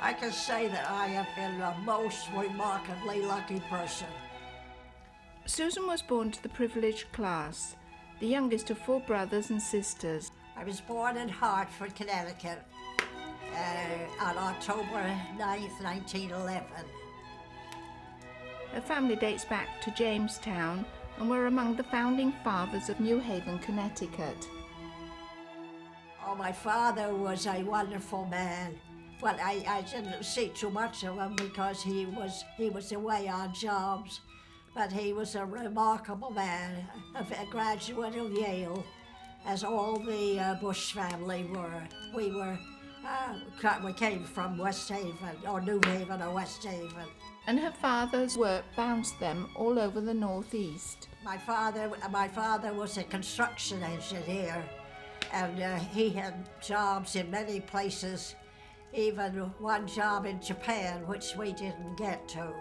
I can say that I have been a most remarkably lucky person. Susan was born to the privileged class, the youngest of 4 brothers and sisters. I was born in Hartford, Connecticut on October 9th, 1911. Her family dates back to Jamestown and were among the founding fathers of New Haven, Connecticut. Oh, my father was a wonderful man. Well, I didn't see too much of him because he was away on jobs, but he was a remarkable man, a graduate of Yale, as all the Bush family were. We came from West Haven, or New Haven or West Haven. And her father's work bounced them all over the Northeast. My father was a construction engineer, and he had jobs in many places, even one job in Japan, which we didn't get to.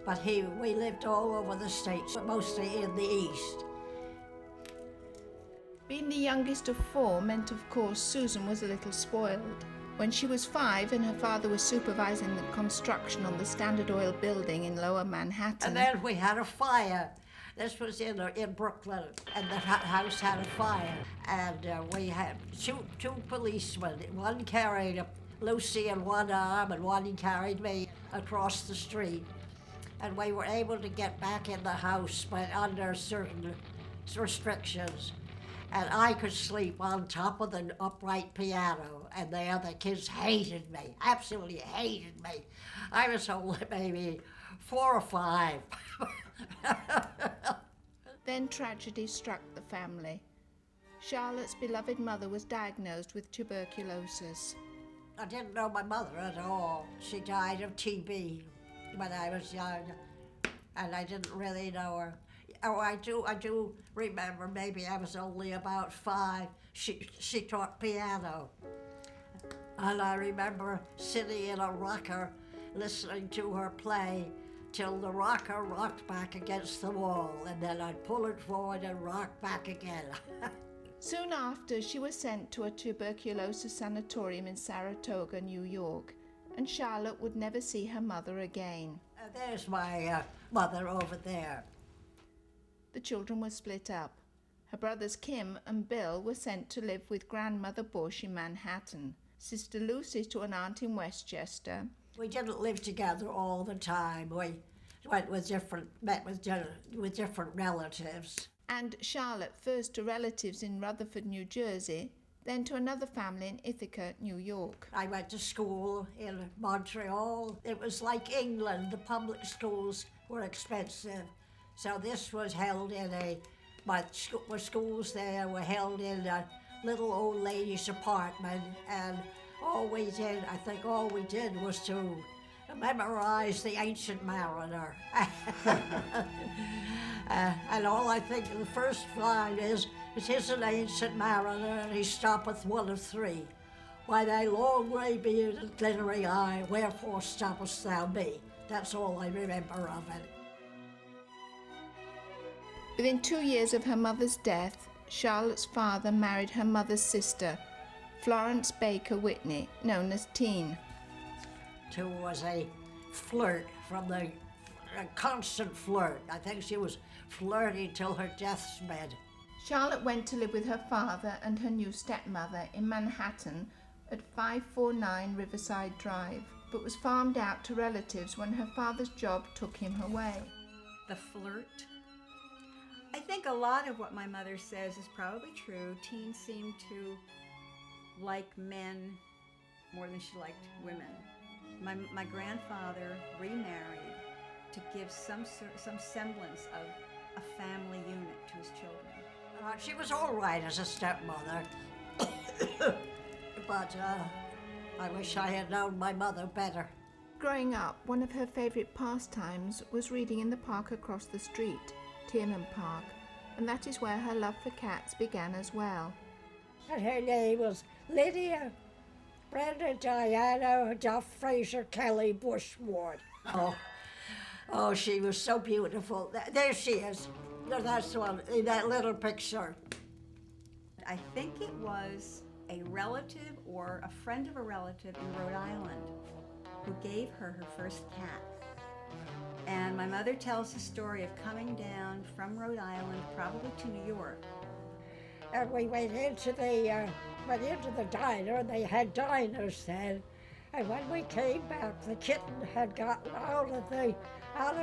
But we lived all over the States, mostly in the East. Being the youngest of 4 meant, of course, Susan was a little spoiled. When she was 5 and her father was supervising the construction on the Standard Oil building in Lower Manhattan. And then we had a fire. This was in Brooklyn, and the house had a fire. And we had two policemen. One carried Lucy in one arm, and one carried me across the street. And we were able to get back in the house, but under certain restrictions. And I could sleep on top of the upright piano, and the other kids hated me, absolutely hated me. I was only maybe 4 or 5. Then tragedy struck the family. Charlotte's beloved mother was diagnosed with tuberculosis. I didn't know my mother at all. She died of TB when I was young, and I didn't really know her. Oh, I do remember maybe I was only about 5. She taught piano. And I remember sitting in a rocker listening to her play till the rocker rocked back against the wall, and then I'd pull it forward and rock back again. Soon after, she was sent to a tuberculosis sanatorium in Saratoga, New York, and Charlotte would never see her mother again. There's my mother over there. The children were split up. Her brothers Kim and Bill were sent to live with grandmother Bush in Manhattan, sister Lucy to an aunt in Westchester. We didn't live together all the time. We met with different relatives. And Charlotte first to relatives in Rutherford, New Jersey, then to another family in Ithaca, New York. I went to school in Montreal. It was like England. The public schools were expensive. So this was held in my schools there were held in a little old lady's apartment, and all we did was to memorize the Ancient Mariner. And all I think the first line is, "It is an ancient mariner, and he stoppeth one of 3. Why thy long grey beard and glittering eye, wherefore stoppest thou me?" That's all I remember of it. Within 2 years of her mother's death, Charlotte's father married her mother's sister, Florence Baker Whitney, known as Teen. Who was a flirt a constant flirt. I think she was flirting till her deathbed. Charlotte went to live with her father and her new stepmother in Manhattan at 549 Riverside Drive, but was farmed out to relatives when her father's job took him away. The flirt. I think a lot of what my mother says is probably true. Teen seemed to like men more than she liked women. My grandfather remarried to give some semblance of a family unit to his children. She was all right as a stepmother, but I wish I had known my mother better. Growing up, one of her favourite pastimes was reading in the park across the street, Tiernan Park, and that is where her love for cats began as well. And her name was Lydia Brenda Diana Duff Fraser Kelly Bushward. Oh, she was so beautiful. There she is. That's one in that little picture. I think it was a relative or a friend of a relative in Rhode Island who gave her her first cat. And my mother tells the story of coming down from Rhode Island, probably to New York. And we went into the diner, and they had diners then. And when we came back, the kitten had gotten out of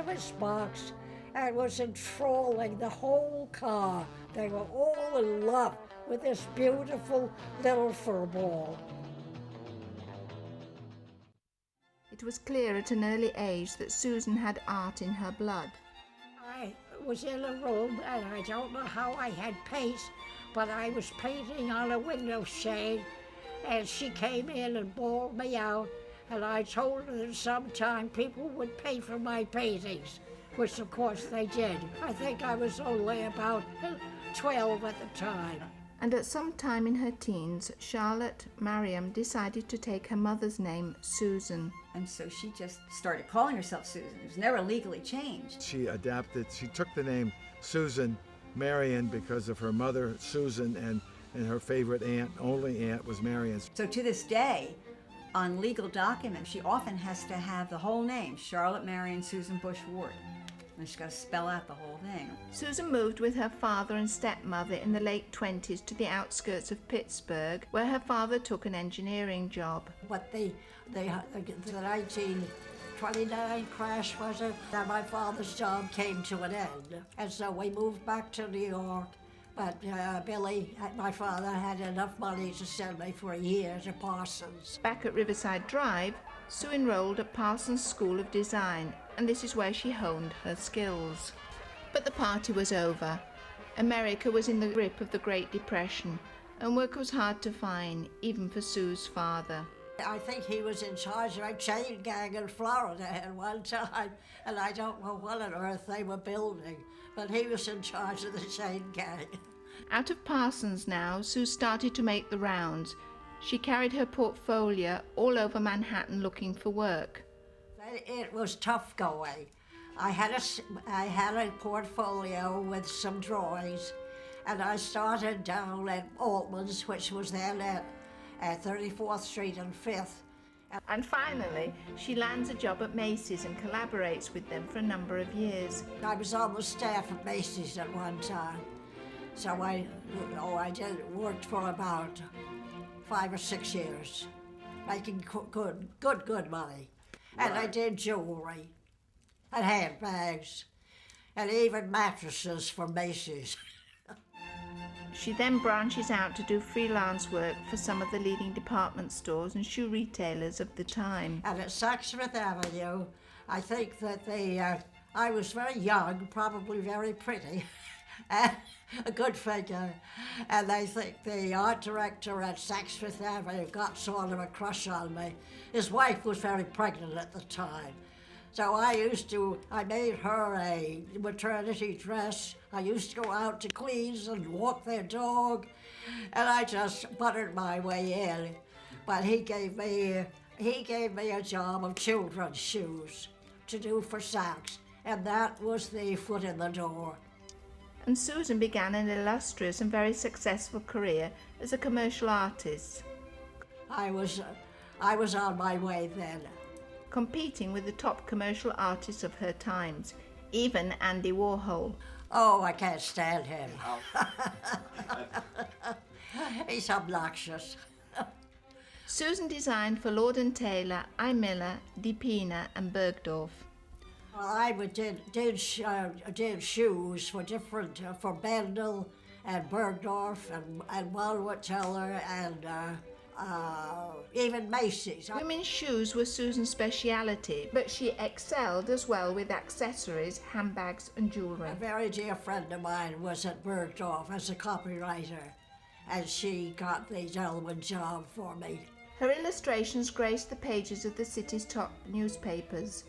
its box and was enthralling the whole car. They were all in love with this beautiful little fur ball. It was clear at an early age that Susan had art in her blood. I was in a room, and I don't know how I had paint, but I was painting on a window shade, and she came in and bawled me out, and I told her that sometime people would pay for my paintings, which of course they did. I think I was only about 12 at the time. And at some time in her teens, Charlotte Mariam decided to take her mother's name, Susan. And so she just started calling herself Susan. It was never legally changed. She took the name Susan Marion because of her mother, Susan, and her favorite aunt, only aunt, was Marion. So to this day, on legal documents, she often has to have the whole name, Charlotte Marion Susan Bush Ward. And she's got to spell out the whole thing. Susan moved with her father and stepmother in the late 20s to the outskirts of Pittsburgh, where her father took an engineering job. But the 1929 crash, was it? That my father's job came to an end. And so we moved back to New York. But Billy, my father, had enough money to send me for a year to Parsons. Back at Riverside Drive, Sue enrolled at Parsons School of Design, and this is where she honed her skills. But the party was over. America was in the grip of the Great Depression, and work was hard to find, even for Sue's father. I think he was in charge of a chain gang in Florida at one time, and I don't know what on earth they were building, but he was in charge of the chain gang. Out of Parsons now, Sue started to make the rounds. She carried her portfolio all over Manhattan looking for work. It was tough going. I had a portfolio with some drawings, and I started down at Altman's, which was then at 34th Street and 5th. And finally, she lands a job at Macy's and collaborates with them for a number of years. I was on the staff at Macy's at one time, so I worked for about 5 or 6 years, making good money. And I did jewelry and handbags and even mattresses for Macy's. She then branches out to do freelance work for some of the leading department stores and shoe retailers of the time. And at Saks Fifth Avenue, I think that I was very young, probably very pretty, and a good figure. And I think the art director at Saks Fifth Avenue got sort of a crush on me. His wife was very pregnant at the time. So I made her a maternity dress. I used to go out to Queens and walk their dog, and I just buttered my way in. But he gave me a job of children's shoes to do for Saks, and that was the foot in the door. And Susan began an illustrious and very successful career as a commercial artist. I was on my way then. Competing with the top commercial artists of her times, even Andy Warhol. Oh, I can't stand him. He's obnoxious. Susan designed for Lord & Taylor, I. Miller, DiPina and Bergdorf. Well, I did shoes for different, for Bendel and Bergdorf and Waldwick Teller and even Macy's. Women's shoes were Susan's speciality, but she excelled as well with accessories, handbags and jewellery. A very dear friend of mine was at Bergdorf as a copywriter, and she got the gentleman job for me. Her illustrations graced the pages of the city's top newspapers,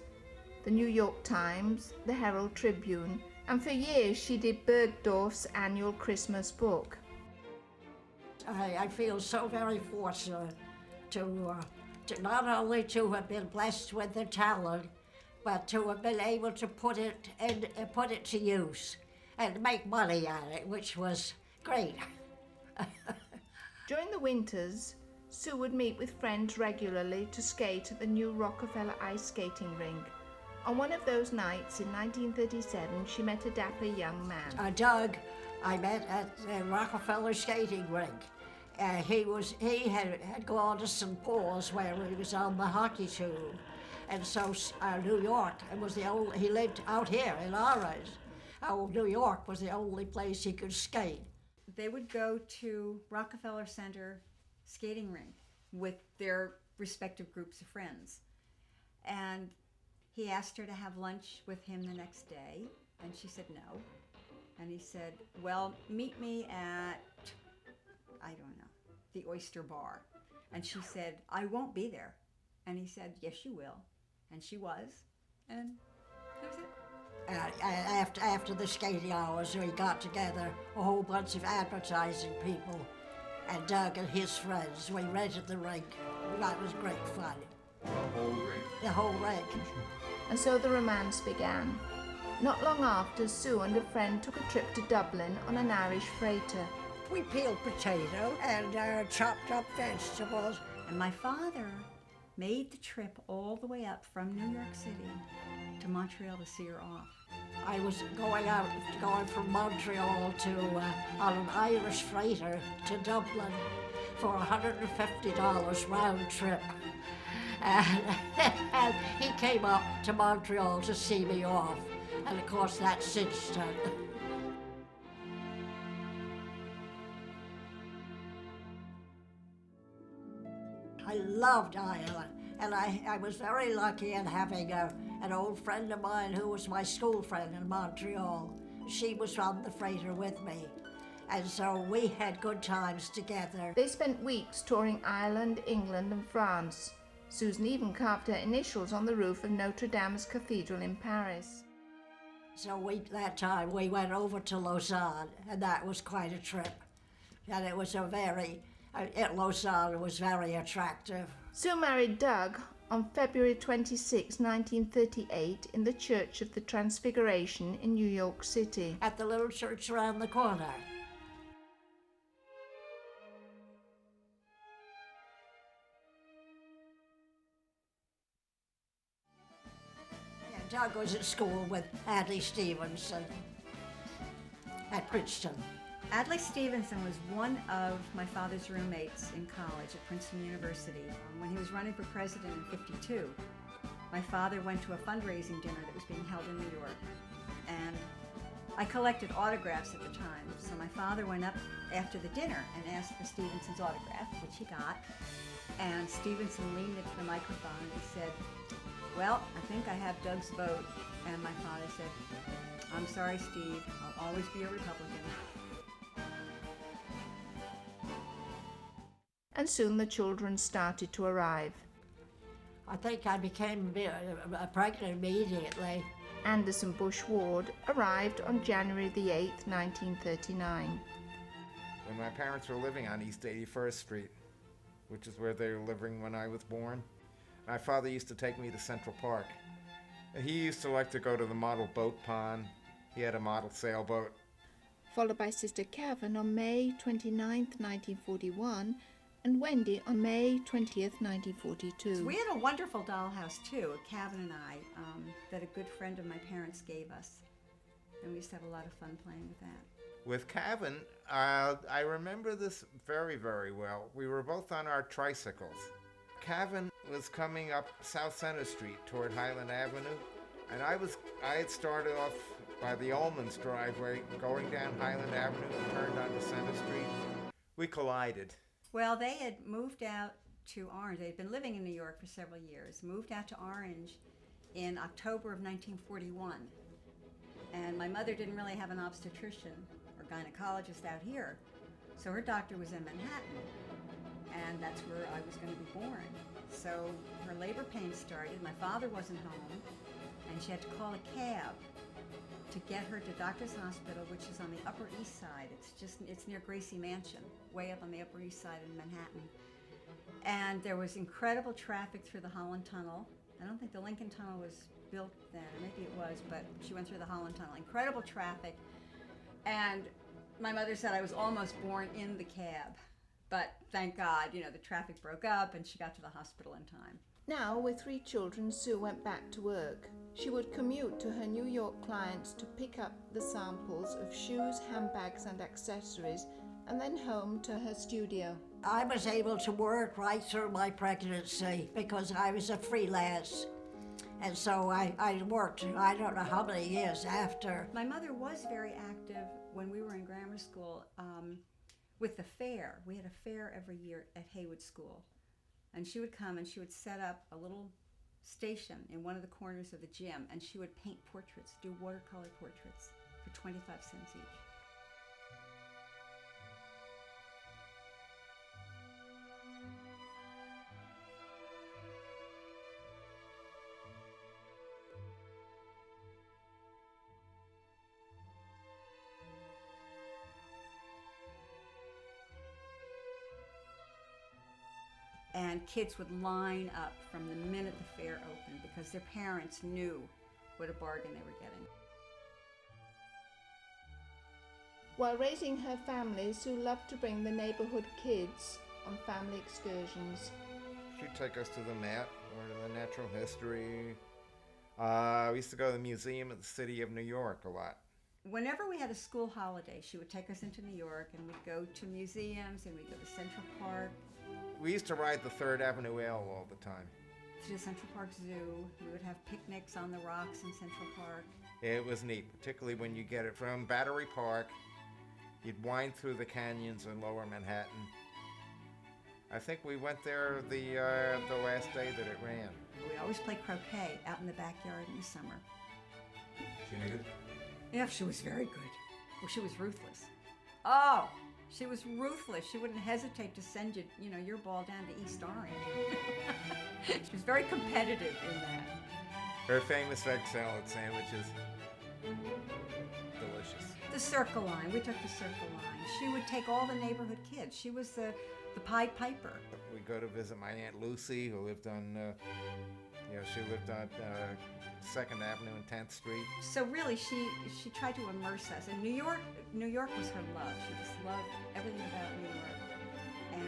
the New York Times, the Herald Tribune, and for years she did Bergdorf's annual Christmas book. I feel so very fortunate to not only to have been blessed with the talent, but to have been able to put it to use and make money at it, which was great. During the winters, Sue would meet with friends regularly to skate at the new Rockefeller ice skating rink. On one of those nights in 1937, she met a dapper young man. Doug, I met at the Rockefeller skating rink. He had gone to St. Paul's where he was on the hockey team, and so New York was the only. He lived out here in Orange. New York was the only place he could skate. They would go to Rockefeller Center skating rink with their respective groups of friends, and he asked her to have lunch with him the next day, and she said no. And he said, well, meet me at, I don't know, the Oyster Bar. And she said, I won't be there. And he said, yes, you will. And she was, and that was it. After the skating hours, we got together a whole bunch of advertising people, and Doug and his friends. We rented the rink. That was great fun. The whole rink. The whole rink. And so the romance began. Not long after, Sue and a friend took a trip to Dublin on an Irish freighter. We peeled potato and chopped up vegetables. And my father made the trip all the way up from New York City to Montreal to see her off. I was going from Montreal on an Irish freighter to Dublin for $150 round trip. And he came up to Montreal to see me off. And of course, that cinched her. I loved Ireland, and I was very lucky in having an old friend of mine who was my school friend in Montreal. She was on the freighter with me, and so we had good times together. They spent weeks touring Ireland, England, and France. Susan even carved her initials on the roof of Notre Dame's Cathedral in Paris. So that time we went over to Lausanne, and that was quite a trip. And it was Lausanne was very attractive. Sue married Doug on February 26, 1938, in the Church of the Transfiguration in New York City. At the little church around the corner. Doug was at school with Adlai Stevenson at Princeton. Adlai Stevenson was one of my father's roommates in college at Princeton University. When he was running for president in '52, my father went to a fundraising dinner that was being held in New York. And I collected autographs at the time. So my father went up after the dinner and asked for Stevenson's autograph, which he got. And Stevenson leaned into the microphone and he said, well, I think I have Doug's vote. And my father said, I'm sorry, Steve, I'll always be a Republican. And soon the children started to arrive. I think I became pregnant immediately. Anderson Bush Ward arrived on January the 8th, 1939. When my parents were living on East 81st Street, which is where they were living when I was born, my father used to take me to Central Park. He used to like to go to the model boat pond. He had a model sailboat. Followed by Sister Kevin on May 29th, 1941, and Wendy on May 20th, 1942. So we had a wonderful dollhouse too, Kevin and I, that a good friend of my parents gave us. And we used to have a lot of fun playing with that. With Kevin, I remember this very, very well. We were both on our tricycles. Kevin was coming up South Center Street toward Highland Avenue, and I had started off by the Ullman's driveway, going down Highland Avenue and turned onto Center Street. We collided. Well, they had moved out to Orange. They had been living in New York for several years, moved out to Orange in October of 1941. And my mother didn't really have an obstetrician or gynecologist out here, so her doctor was in Manhattan, and that's where I was going to be born. So her labor pains started. My father wasn't home, and she had to call a cab to get her to Doctors Hospital, which is on the Upper East Side. It's near Gracie Mansion, way up on the Upper East Side in Manhattan. And there was incredible traffic through the Holland Tunnel. I don't think the Lincoln Tunnel was built then, maybe it was, but she went through the Holland Tunnel. Incredible traffic. And my mother said I was almost born in the cab. But thank God, the traffic broke up and she got to the hospital in time. Now, with 3 children, Sue went back to work. She would commute to her New York clients to pick up the samples of shoes, handbags, and accessories, and then home to her studio. I was able to work right through my pregnancy because I was a freelance. And so I worked, I don't know how many years after. My mother was very active when we were in grammar school with the fair. We had a fair every year at Haywood School. And she would come and she would set up a little station in one of the corners of the gym, and she would paint portraits, do watercolor portraits for 25 cents each. And kids would line up from the minute the fair opened because their parents knew what a bargain they were getting. While raising her family, Sue loved to bring the neighborhood kids on family excursions. She'd take us to the Met or to the Natural History. We used to go to the Museum of the City of New York a lot. Whenever we had a school holiday, she would take us into New York, and we'd go to museums, and we'd go to Central Park. We used to ride the 3rd Avenue L all the time. To the Central Park Zoo. We would have picnics on the rocks in Central Park. It was neat, particularly when you get it from Battery Park. You'd wind through the canyons in Lower Manhattan. I think we went there the last day that it ran. We always played croquet out in the backyard in the summer. She knew. Yeah, she was very good. Well, she was ruthless. Oh, she was ruthless. She wouldn't hesitate to send you, your ball down to East Orange. She was very competitive in that. Her famous egg salad sandwiches. Delicious. The Circle Line. We took the Circle Line. She would take all the neighborhood kids. She was the Pied Piper. We go to visit my Aunt Lucy, who lived on, she lived on 2nd Avenue and 10th Street. So really, she tried to immerse us. And New York was her love. She just loved everything about New York, and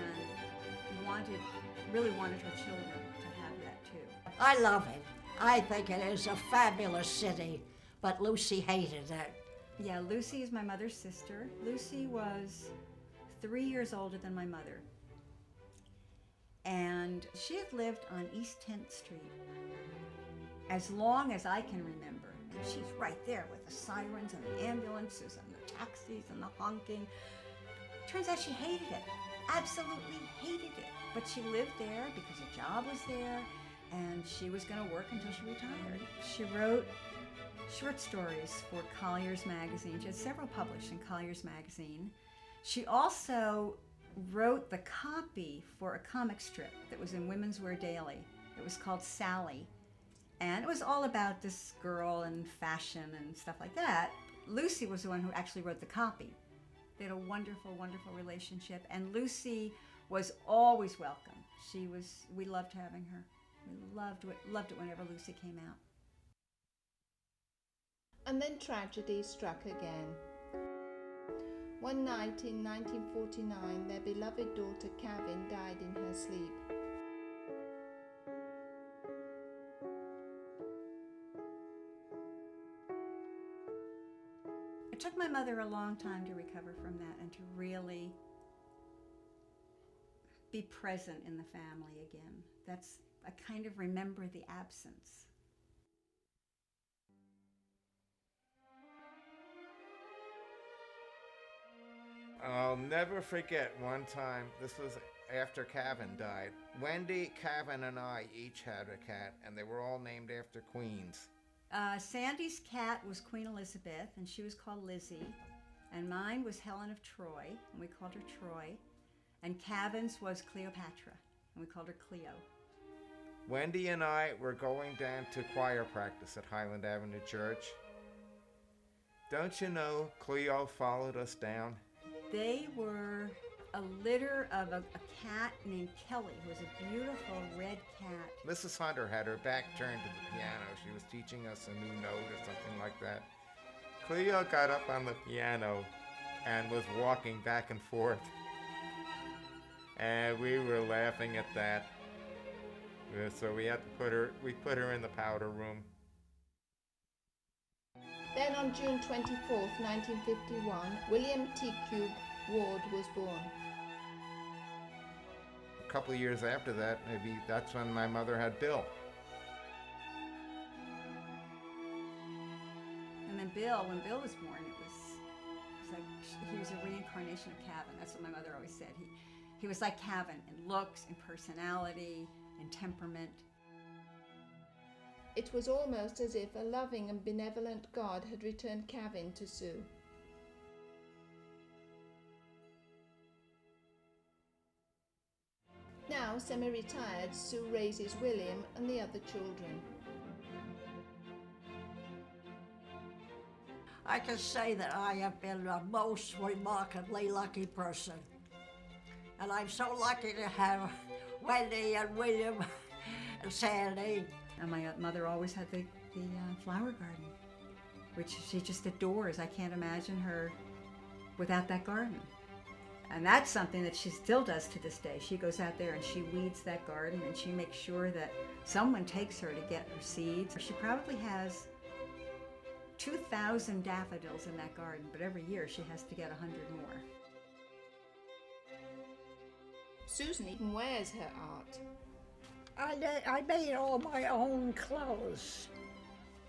really wanted her children to have that too. I love it. I think it is a fabulous city, but Lucy hated it. Yeah, Lucy is my mother's sister. Lucy was 3 years older than my mother. And she had lived on East 10th Street as long as I can remember. And she's right there with the sirens and the ambulances and the taxis and the honking. Turns out she hated it, absolutely hated it. But she lived there because a job was there, and she was going to work until she retired. She wrote short stories for Collier's Magazine. She had several published in Collier's Magazine. She also wrote the copy for a comic strip that was in Women's Wear Daily. It was called Sally. And it was all about this girl and fashion and stuff like that. Lucy was the one who actually wrote the copy. They had a wonderful, wonderful relationship. And Lucy was always welcome. We loved having her. We loved it whenever Lucy came out. And then tragedy struck again. One night in 1949, their beloved daughter Kavin died in her sleep. It took my mother a long time to recover from that and to really be present in the family again. That's a kind of remember the absence. I'll never forget one time, this was after Kavin died. Wendy, Kavin, and I each had a cat, and they were all named after queens. Sandy's cat was Queen Elizabeth, and she was called Lizzie. And mine was Helen of Troy, and we called her Troy. And Kavin's was Cleopatra, and we called her Cleo. Wendy and I were going down to choir practice at Highland Avenue Church. Don't you know Cleo followed us down? They were a litter of a cat named Kelly, who was a beautiful red cat. Mrs. Hunter had her back turned to the piano. She was teaching us a new note or something like that. Cleo got up on the piano and was walking back and forth. And we were laughing at that. So we had to put her in the powder room. Then on June 24th, 1951, William T. Cube Ward was born. A couple of years after that, maybe that's when my mother had Bill. And then Bill, when Bill was born, it was like he was a reincarnation of Kevin. That's what my mother always said. He was like Kevin in looks, in personality, in temperament. It was almost as if a loving and benevolent God had returned Kevin to Sue. Now, semi-retired, Sue raises William and the other children. I can say that I have been a most remarkably lucky person. And I'm so lucky to have Wendy and William and Sandy. And my mother always had the flower garden, which she just adores. I can't imagine her without that garden. And that's something that she still does to this day. She goes out there and she weeds that garden and she makes sure that someone takes her to get her seeds. She probably has 2,000 daffodils in that garden, but every year she has to get 100 more. Susan even wears her art. I made all my own clothes.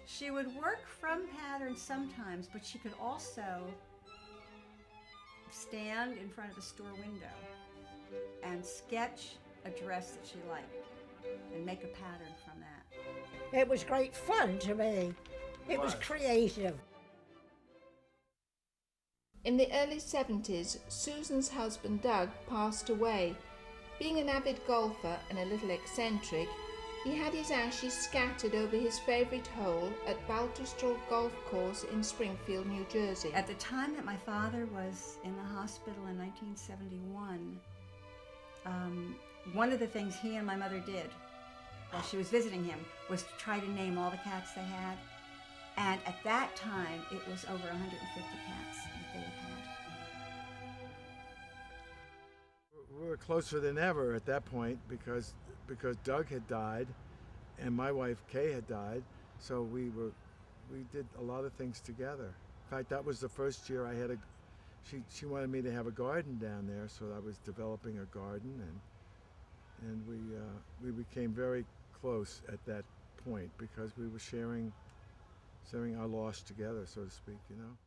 She would work from patterns sometimes, but she could also stand in front of a store window and sketch a dress that she liked and make a pattern from that. It was great fun to me. It was creative. In the early 70s, Susan's husband Doug passed away. Being an avid golfer and a little eccentric, he had his ashes scattered over his favourite hole at Baltusrol Golf Course in Springfield, New Jersey. At the time that my father was in the hospital in 1971, one of the things he and my mother did while she was visiting him was to try to name all the cats they had. And at that time, it was over 150 cats that they had had. We were closer than ever at that point because Doug had died and my wife Kay had died, so we did a lot of things together. In fact, that was the first year I had she wanted me to have a garden down there, so I was developing a garden, and we became very close at that point because we were sharing our loss together, so to speak, you know.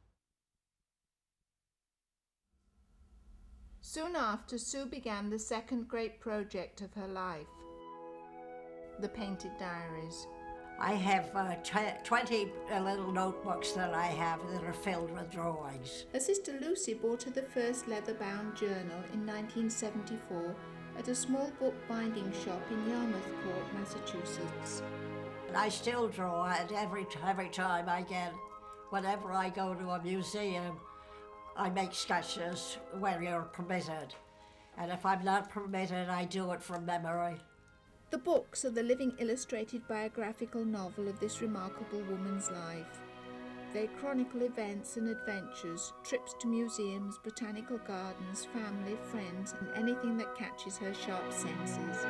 Soon after, Sue began the second great project of her life, the Painted Diaries. I have 20 little notebooks that I have that are filled with drawings. Her sister Lucy bought her the first leather-bound journal in 1974 at a small bookbinding shop in Yarmouthport, Massachusetts. And I still draw, and every time whenever I go to a museum, I make sketches when you're permitted. And if I'm not permitted, I do it from memory. The books are the living illustrated biographical novel of this remarkable woman's life. They chronicle events and adventures, trips to museums, botanical gardens, family, friends, and anything that catches her sharp senses.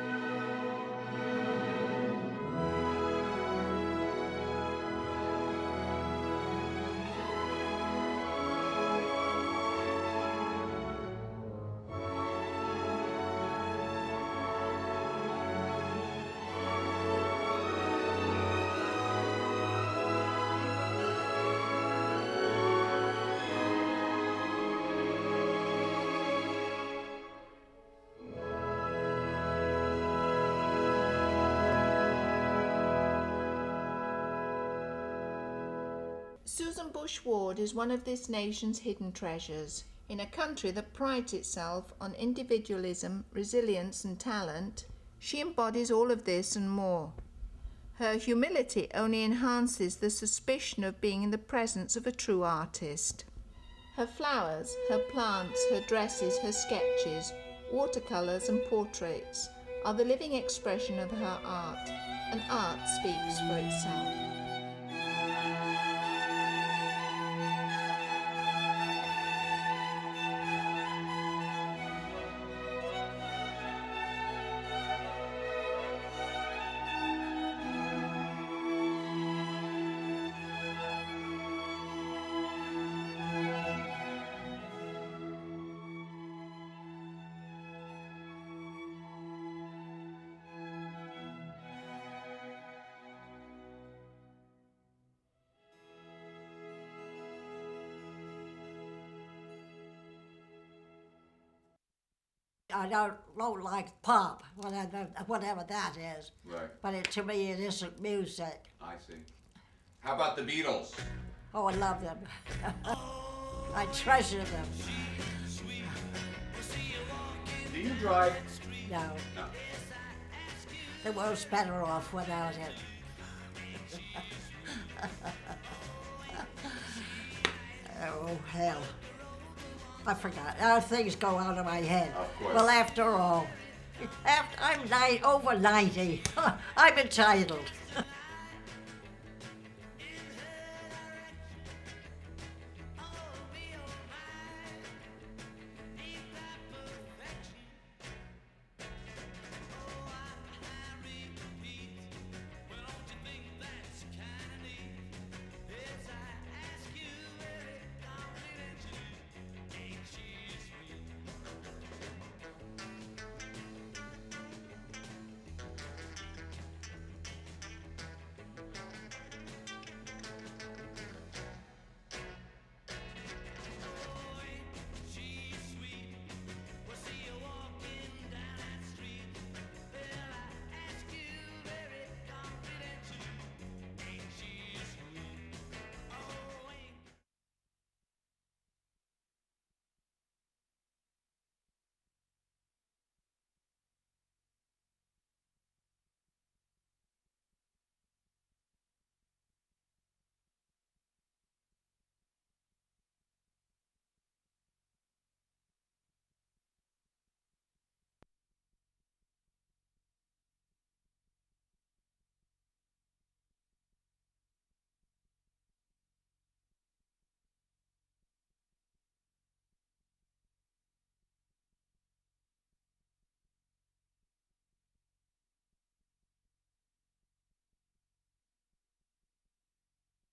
Susan Bush Ward is one of this nation's hidden treasures. In a country that prides itself on individualism, resilience and talent, she embodies all of this and more. Her humility only enhances the suspicion of being in the presence of a true artist. Her flowers, her plants, her dresses, her sketches, watercolours and portraits are the living expression of her art, and art speaks for itself. I don't like pop, whatever that is. Right. But to me, it isn't music. I see. How about the Beatles? Oh, I love them. I treasure them. Do you drive? No, No. the world's better off without it. Oh, hell. I forgot. Things go out of my head. Of course. Well, after all, I'm over 90. I'm entitled.